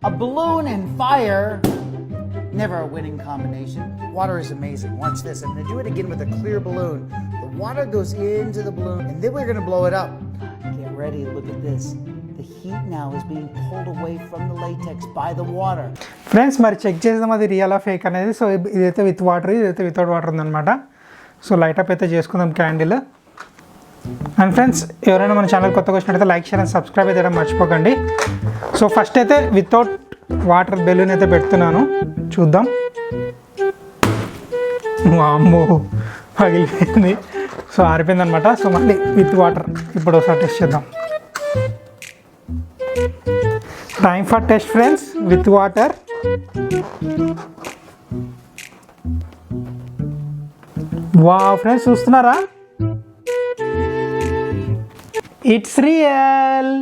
A balloon and fire, never a winning combination. Water is amazing. Watch this. I'm going to do it again with a clear balloon. The water goes into the balloon, and then we're going to blow it up. Get ready. Look at this. The heat now is being pulled away from the latex by the water. Friends మరి check చేద్దాం అది real fake అనేది. So ఇదైతే with water, ఇదైతే without water ఉందన్నమాట. So light up అయితే చేసుకుందాం candle. And friends ఎవరైనా మన ఛానల్ కొత్తగా వచ్చినట్టయితే లైక్ షేర్ అండ్ సబ్స్క్రైబ్ అయితే మర్చిపోకండి. సో ఫస్ట్ అయితే వితౌట్ వాటర్ బెలూన్ అయితే పెడుతున్నాను, చూద్దాం. అమ్మో పగిలిపోయింది. సో ఆరిపోయింది అనమాట. సో మళ్ళీ విత్ వాటర్ ఇప్పుడు ఒకసారి టెస్ట్ చేద్దాం. Time for test friends with water. Wow friends చూస్తున్నారా, ఇట్స్ రియల్.